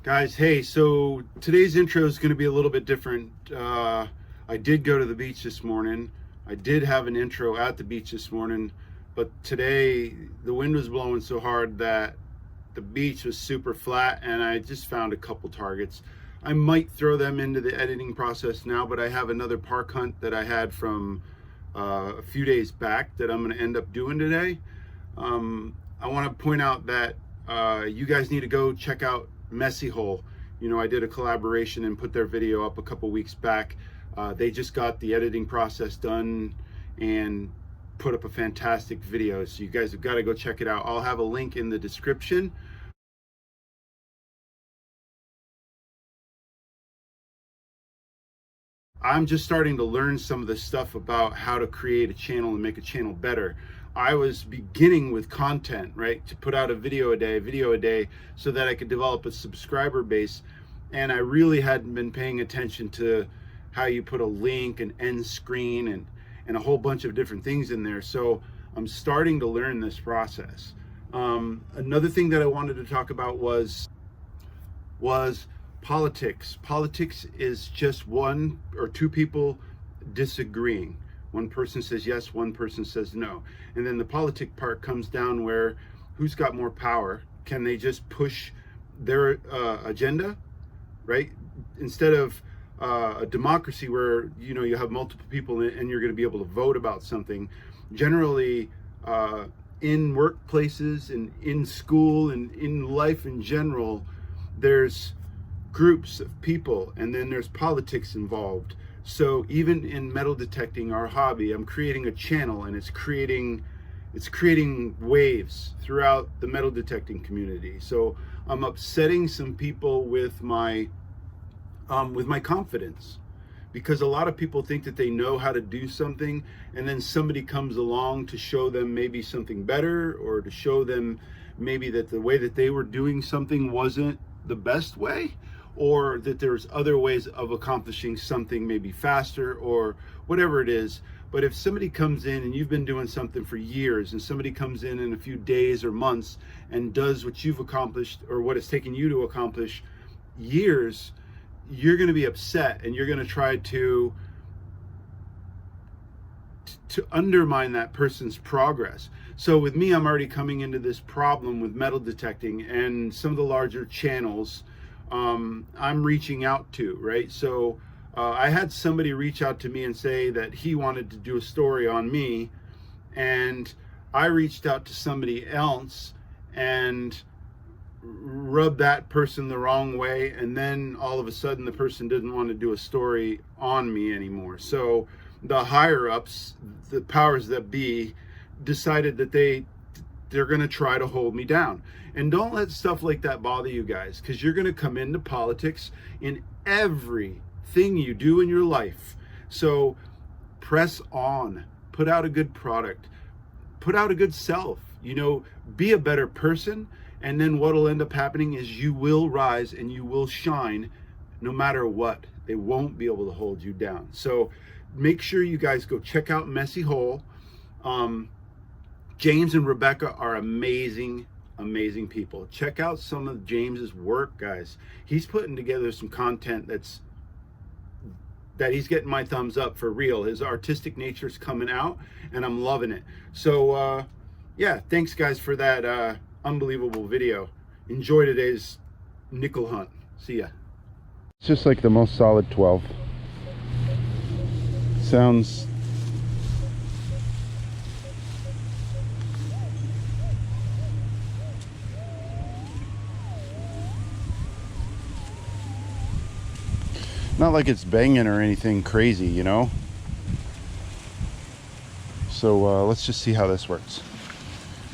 Guys, hey, so today's intro is going to be a little bit different. I did go to the beach this morning. I did have an intro at the beach this morning, but today the wind was blowing so hard that the beach was super flat and I just found a couple targets. I might throw them into the editing process now, but I have another park hunt that I had from a few days back that I'm going to end up doing today. I want to point out that you guys need to go check out Messy Hole. You know, I did a collaboration and put their video up a couple weeks back. They just got the editing process done and put up a fantastic video, so you guys have got to go check it out. I'll have a link in the description. I'm just starting to learn some of the stuff about how to create a channel and make a channel better. I was beginning with content, right? To put out a video a day, so that I could develop a subscriber base. And I really hadn't been paying attention to how you put a link and end screen and a whole bunch of different things in there. So I'm starting to learn this process. Another thing that I wanted to talk about was politics. Politics is just one or two people disagreeing. One person says yes, one person says no. And then the politic part comes down where who's got more power? Can they just push their agenda, right? Instead of a democracy where, you know, you have multiple people and you're going to be able to vote about something. Generally, in workplaces and in school and in life in general, there's groups of people and then there's politics involved. So even in metal detecting, our hobby, I'm creating a channel and it's creating waves throughout the metal detecting community. So I'm upsetting some people with my confidence, because a lot of people think that they know how to do something, and then somebody comes along to show them maybe something better, or to show them maybe that the way that they were doing something wasn't the best way, or that there's other ways of accomplishing something maybe faster or whatever it is. But if somebody comes in and you've been doing something for years, and somebody comes in a few days or months and does what you've accomplished or what it's taken you to accomplish years, you're going to be upset and you're going to try to undermine that person's progress. So with me, I'm already coming into this problem with metal detecting and some of the larger channels I'm reaching out to, right? So I had somebody reach out to me and say that he wanted to do a story on me, and I reached out to somebody else and rubbed that person the wrong way, and then all of a sudden the person didn't want to do a story on me anymore. So the higher ups, the powers that be, decided that they're going to try to hold me down. And don't let stuff like that bother you guys, because you're going to come into politics in everything you do in your life. So press on, put out a good product, put out a good self, you know, be a better person. And then what'll end up happening is you will rise and you will shine no matter what. They won't be able to hold you down. So make sure you guys go check out Messy Hole. James and Rebecca are amazing people. Check out some of James's work, guys. He's putting together some content that he's getting my thumbs up for real. His artistic nature's coming out and I'm loving it. So yeah, thanks guys for that unbelievable video. Enjoy today's nickel hunt. See ya. It's just like the most solid 12. Sounds not like it's banging or anything crazy, you know? So let's just see how this works.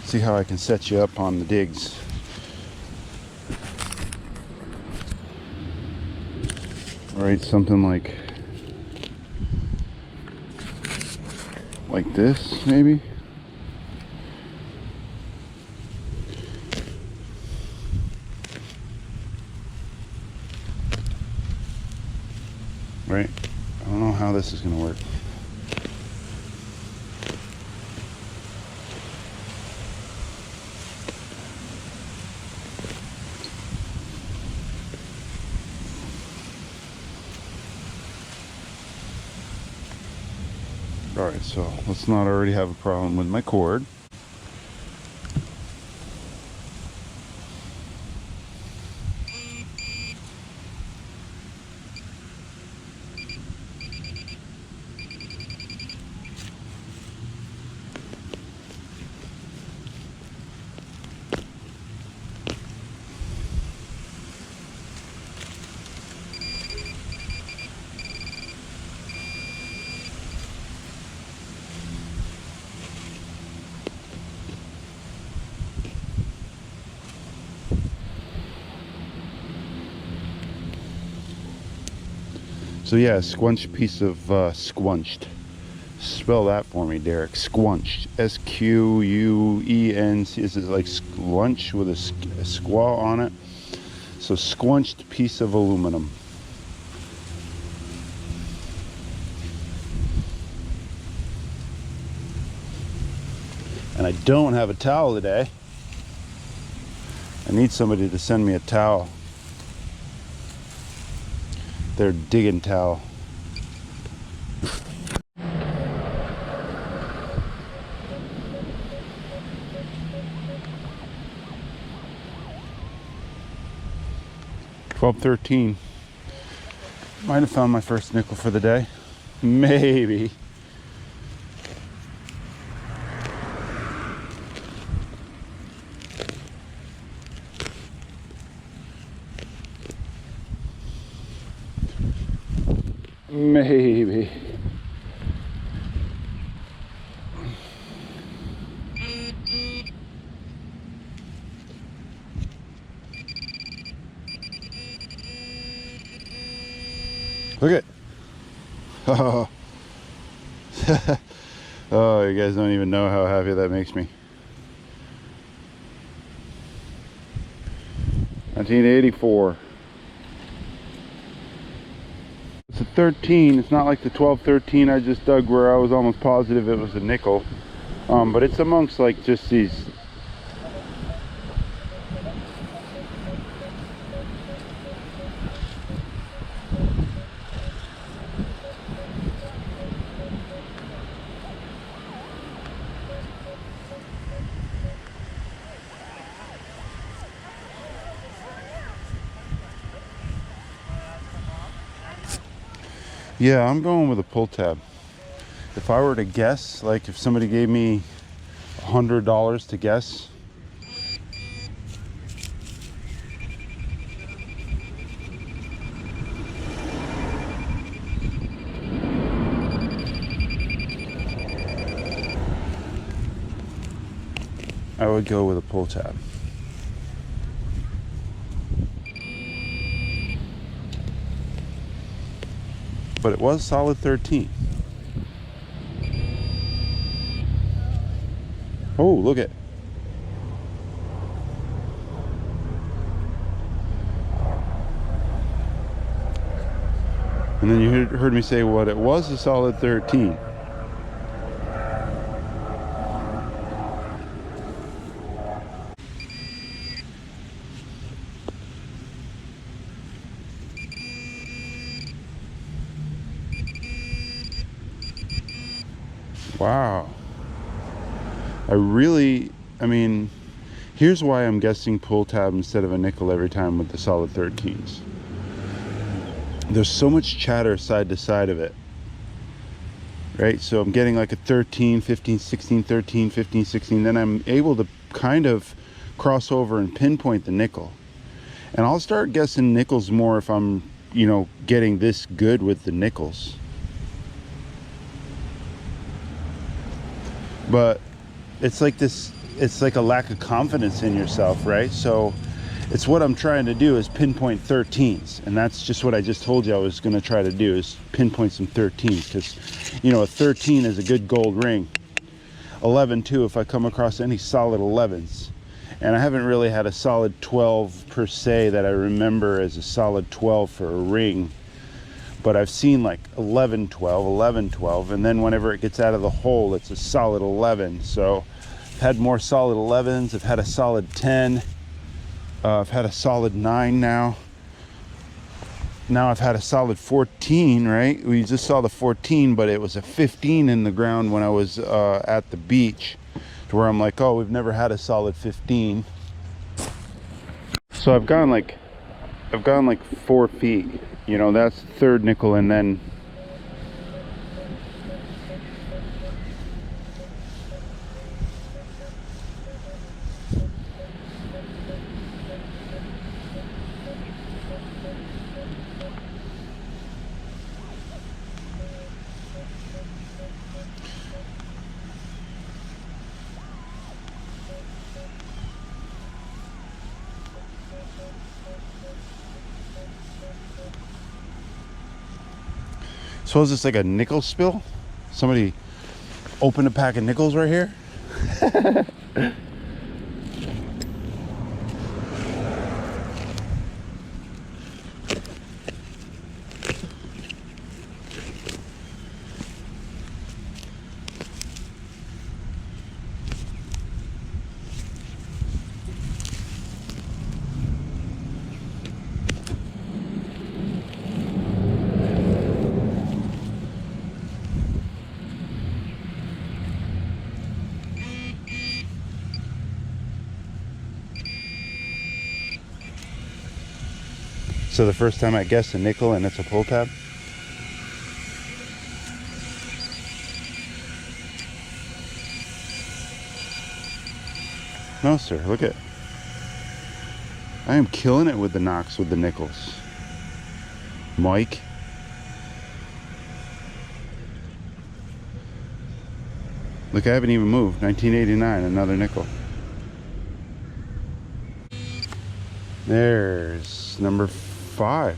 See how I can set you up on the digs. All right, something like this, maybe. Right? I don't know how this is going to work. All right, so let's not already have a problem with my cord. So yeah, squunched piece of squunched. Spell that for me, Derek. Squunched. S-Q-U-E-N-C. This is like squunch with a squaw on it. So squunched piece of aluminum. And I don't have a towel today. I need somebody to send me a towel. Their digging towel. $12.13. Might have found my first nickel for the day. Maybe. Maybe. Look at. Oh. Oh, you guys don't even know how happy that makes me. 1984. It's a 13. It's not like the 1213 I just dug where I was almost positive it was a nickel. But it's amongst like just these. Yeah, I'm going with a pull tab. If I were to guess, like if somebody gave me $100 to guess, I would go with a pull tab. But it was solid 13. Oh, look at. And then you heard me say what it was, a solid 13. Wow. I mean, here's why I'm guessing pull tab instead of a nickel every time with the solid 13s. There's so much chatter side to side of it, right? So I'm getting like a 13, 15, 16, 13, 15, 16. Then I'm able to kind of cross over and pinpoint the nickel. And I'll start guessing nickels more if I'm, you know, getting this good with the nickels. But it's like this, it's like a lack of confidence in yourself, right? So it's what I'm trying to do is pinpoint 13s, and that's just what I just told you I was going to try to do, is pinpoint some 13s, because you know a 13 is a good gold ring. 11 too if I come across any solid 11s, and I haven't really had a solid 12 per se that I remember as a solid 12 for a ring, but I've seen like 11 12 11 12, and then whenever it gets out of the hole it's a solid 11. So I've had more solid 11s, I've had a solid 10, I've had a solid 9 now. now I've had a solid 14, right? We just saw the 14, but it was a 15 in the ground when I was at the beach, to where I'm like, oh, we've never had a solid 15. So I've gone like 4 feet, you know, that's the third nickel. And then suppose it's like a nickel spill. Somebody opened a pack of nickels right here. So the first time I guessed a nickel and it's a pull tab. No sir, look at, I am killing it with the knocks with the nickels. Mike. Look, I haven't even moved. 1989, another nickel. There's number 5.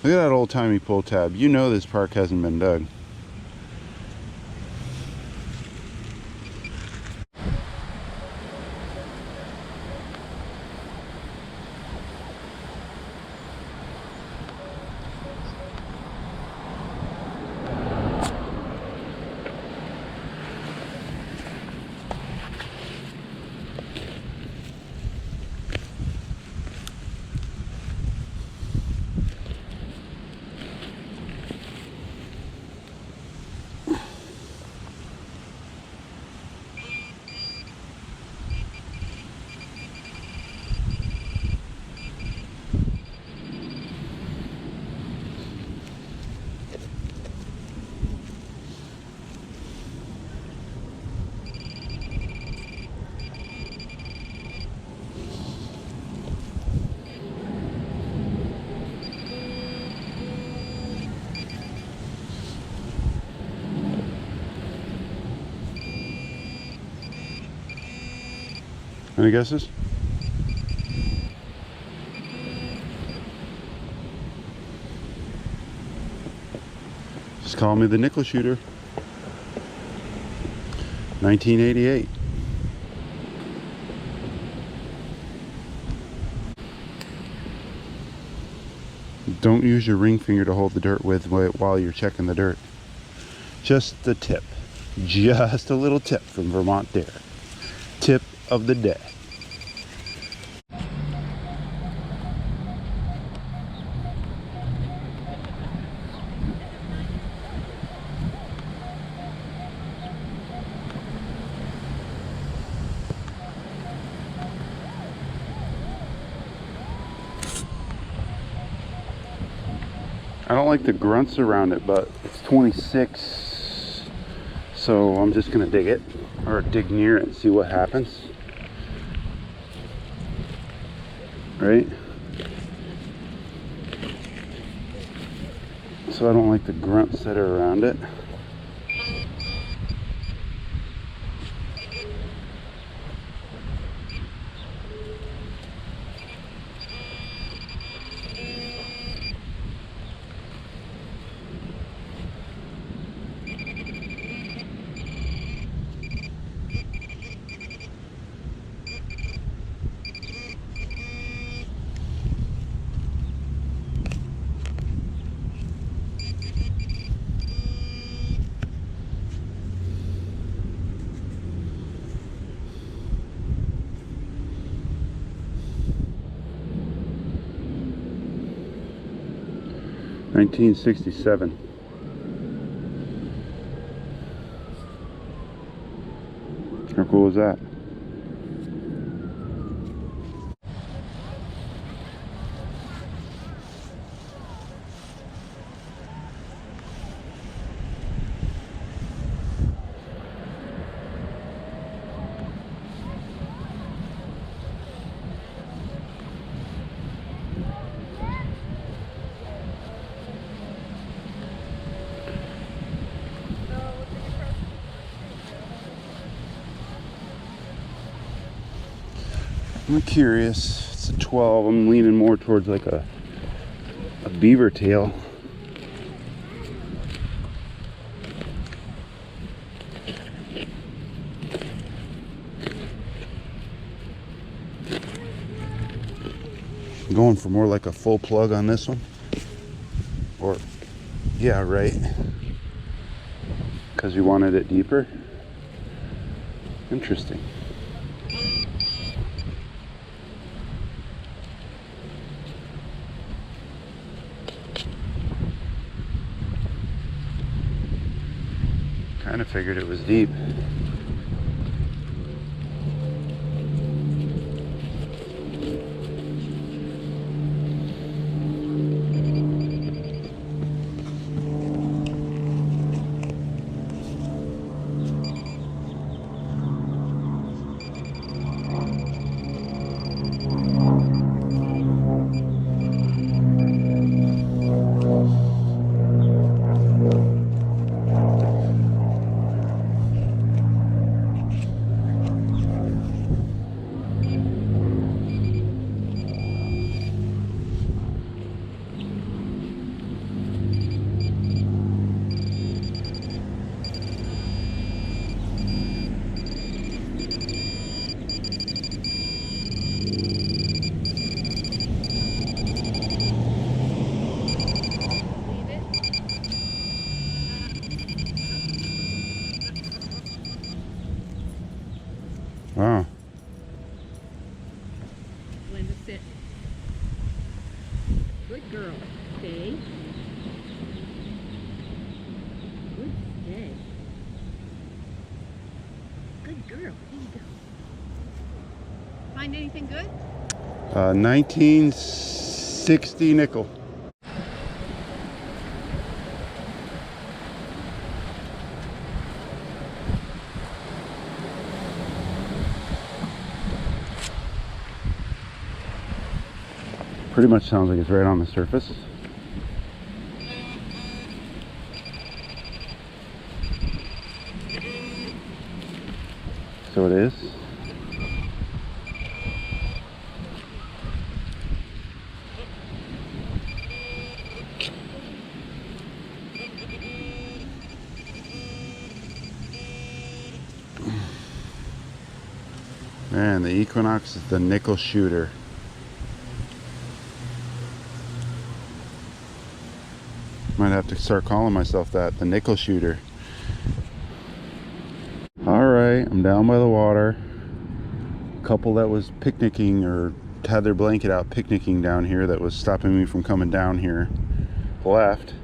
Look at that old-timey pull tab. You know this park hasn't been dug. Any guesses? Just call me the nickel shooter. 1988. Don't use your ring finger to hold the dirt with while you're checking the dirt. Just the tip. Just a little tip from Vermont Dare. Tip of the day. I don't like the grunts around it, but it's 26, so I'm just gonna dig it, or dig near it and see what happens. Right? So I don't like the grunts that are around it. 1967. How cool is that? I'm curious. It's a 12. I'm leaning more towards like a beaver tail. I'm going for more like a full plug on this one. Or, yeah, right. Because we wanted it deeper. Interesting. Kind of figured it was deep. Wow. Linda, sit. Good girl. Stay. Good stay. Good girl. Here you go. Find anything good? 1960 nickel. Pretty much sounds like it's right on the surface. So it is. Man, the Equinox is the nickel shooter. Might have to start calling myself that, the nickel shooter. Alright, I'm down by the water. Couple that was picnicking or had their blanket out picnicking down here that was stopping me from coming down here left.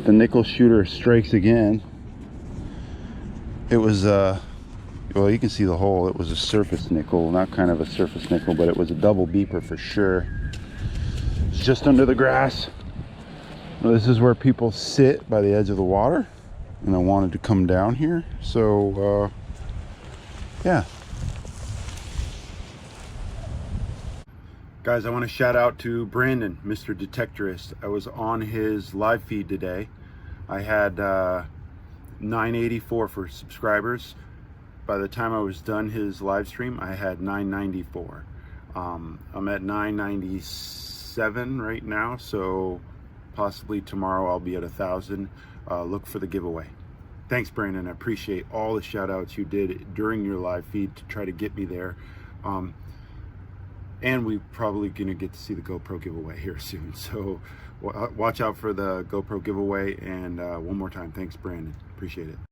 The nickel shooter strikes again. It was well, you can see the hole. It was a surface nickel, not kind of a surface nickel, but it was a double beeper for sure. It's just under the grass. Well, this is where people sit by the edge of the water, and I wanted to come down here, so yeah. Guys, I want to shout out to Brandon, Mr. Detectorist. I was on his live feed today. I had 984 for subscribers. By the time I was done his live stream, I had 994. I'm at 997 right now, so possibly tomorrow I'll be at 1,000. Look for the giveaway. Thanks, Brandon. I appreciate all the shout outs you did during your live feed to try to get me there. And we're probably going to get to see the GoPro giveaway here soon. So watch out for the GoPro giveaway. And one more time, thanks, Brandon. Appreciate it.